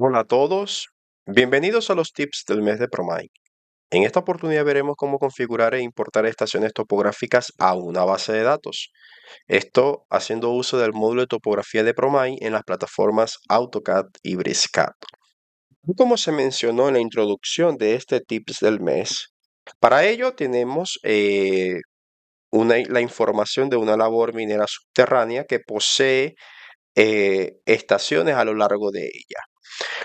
Hola a todos, bienvenidos a los tips del mes de ProMine. En esta oportunidad veremos cómo configurar e importar estaciones topográficas a una base de datos. Esto haciendo uso del módulo de topografía de ProMine en las plataformas AutoCAD y BricsCAD. Como se mencionó en la introducción de este tips del mes, para ello tenemos la información de una labor minera subterránea que posee estaciones a lo largo de ella.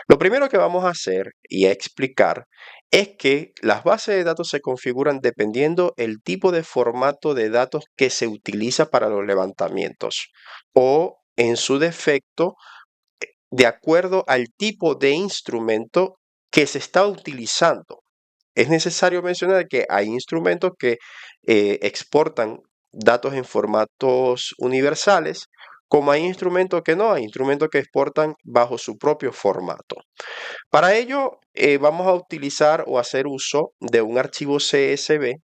Lo primero que vamos a hacer y a explicar es que las bases de datos se configuran dependiendo el tipo de formato de datos que se utiliza para los levantamientos o, en su defecto, de acuerdo al tipo de instrumento que se está utilizando. Es necesario mencionar que hay instrumentos que exportan datos en formatos universales, como hay instrumentos que no, hay instrumentos que exportan bajo su propio formato. Para ello, vamos a utilizar o hacer uso de un archivo CSV.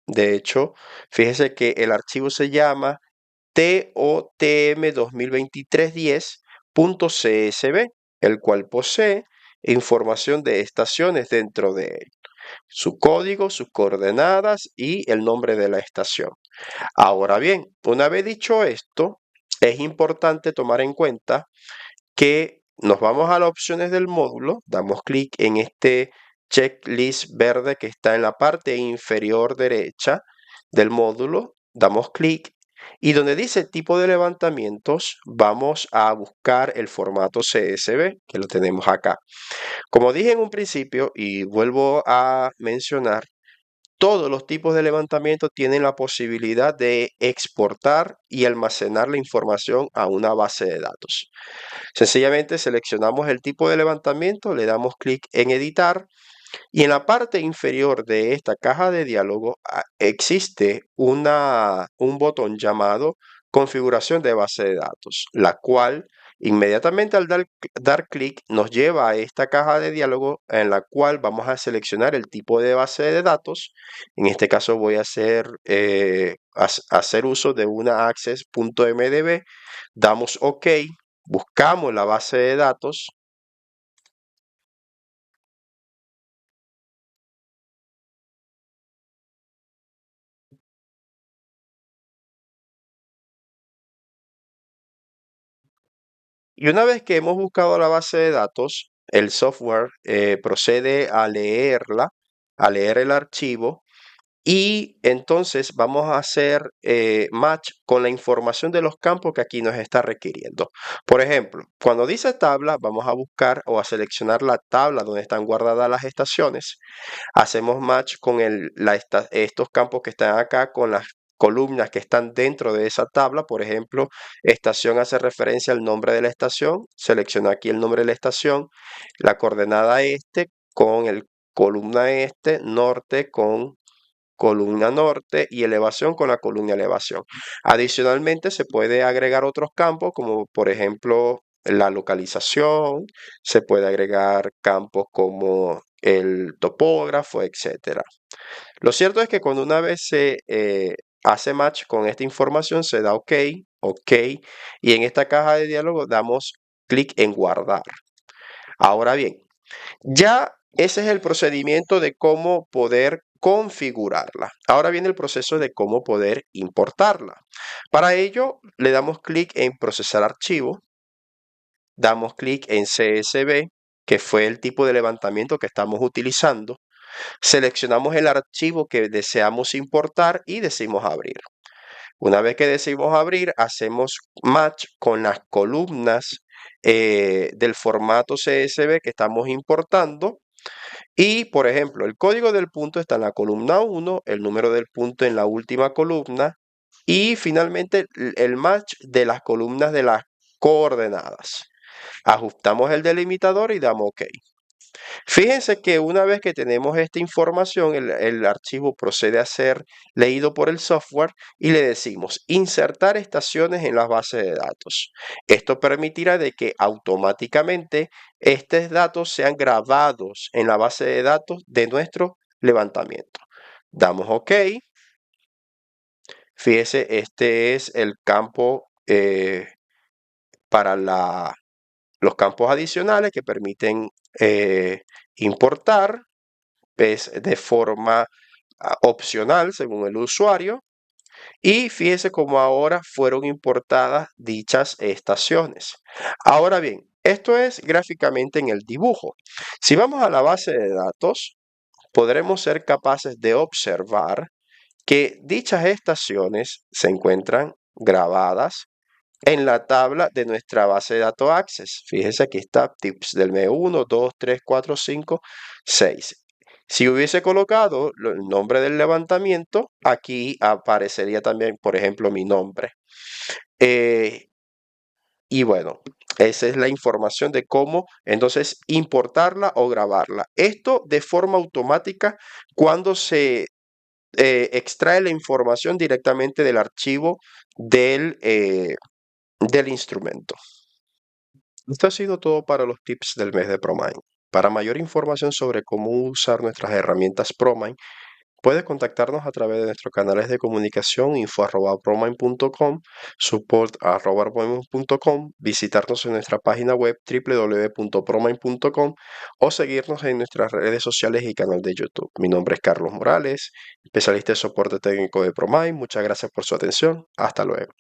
De hecho, fíjese que el archivo se llama TOTM 2023-10.csv, el cual posee información de estaciones dentro de él, su código, sus coordenadas y el nombre de la estación. Ahora bien, una vez dicho esto, es importante tomar en cuenta que nos vamos a las opciones del módulo, damos clic en este checklist verde que está en la parte inferior derecha del módulo, damos clic y donde dice tipo de levantamientos, vamos a buscar el formato CSV, que lo tenemos acá. Como dije en un principio y vuelvo a mencionar, todos los tipos de levantamiento tienen la posibilidad de exportar y almacenar la información a una base de datos. Sencillamente seleccionamos el tipo de levantamiento, le damos clic en editar y en la parte inferior de esta caja de diálogo existe un botón llamado configuración de base de datos, la cual inmediatamente al dar clic nos lleva a esta caja de diálogo en la cual vamos a seleccionar el tipo de base de datos. En este caso voy a hacer uso de una access.mdb, damos OK, buscamos la base de datos. Y una vez que hemos buscado la base de datos, el software procede a leer el archivo y entonces vamos a hacer match con la información de los campos que aquí nos está requiriendo. Por ejemplo, cuando dice tabla, vamos a buscar o a seleccionar la tabla donde están guardadas las estaciones. Hacemos match con estos campos que están acá con las columnas que están dentro de esa tabla. Por ejemplo, estación hace referencia al nombre de la estación. Selecciono aquí el nombre de la estación, la coordenada este con el columna este, norte con columna norte y elevación con la columna elevación. Adicionalmente, se puede agregar otros campos como por ejemplo la localización, se puede agregar campos como el topógrafo, etcétera. Lo cierto es que cuando una vez se hace match con esta información, se da OK, OK, y en esta caja de diálogo damos clic en guardar. Ahora bien, ya ese es el procedimiento de cómo poder configurarla. Ahora viene el proceso de cómo poder importarla. Para ello, le damos clic en procesar archivo, damos clic en CSV, que fue el tipo de levantamiento que estamos utilizando, seleccionamos el archivo que deseamos importar y decimos abrir. Una vez que decimos abrir, hacemos match con las columnas del formato CSV que estamos importando. Y, por ejemplo, el código del punto está en la columna 1, el número del punto en la última columna y finalmente el match de las columnas de las coordenadas. Ajustamos el delimitador y damos OK. Fíjense que una vez que tenemos esta información, el archivo procede a ser leído por el software y le decimos insertar estaciones en las bases de datos. Esto permitirá de que automáticamente estos datos sean grabados en la base de datos de nuestro levantamiento. Damos OK. Fíjese, este es el campo para los campos adicionales que permiten importar es de forma opcional según el usuario. Y fíjese cómo ahora fueron importadas dichas estaciones. Ahora bien, esto es gráficamente en el dibujo. Si vamos a la base de datos, podremos ser capaces de observar que dichas estaciones se encuentran grabadas en la tabla de nuestra base de datos Access. Fíjese, aquí está tips del mes 1, 2, 3, 4, 5, 6. Si hubiese colocado el nombre del levantamiento, aquí aparecería también, por ejemplo, mi nombre. Eh, y bueno, esa es la información de cómo entonces importarla o grabarla. Esto de forma automática cuando se extrae la información directamente del archivo del instrumento. Esto ha sido todo para los tips del mes de ProMind. Para mayor información sobre cómo usar nuestras herramientas ProMind, puedes contactarnos a través de nuestros canales de comunicación info@promind.com, support@promind.com, visitarnos en nuestra página web www.promind.com o seguirnos en nuestras redes sociales y canal de YouTube. Mi nombre es Carlos Morales, especialista de soporte técnico de ProMind. Muchas gracias por su atención. Hasta luego.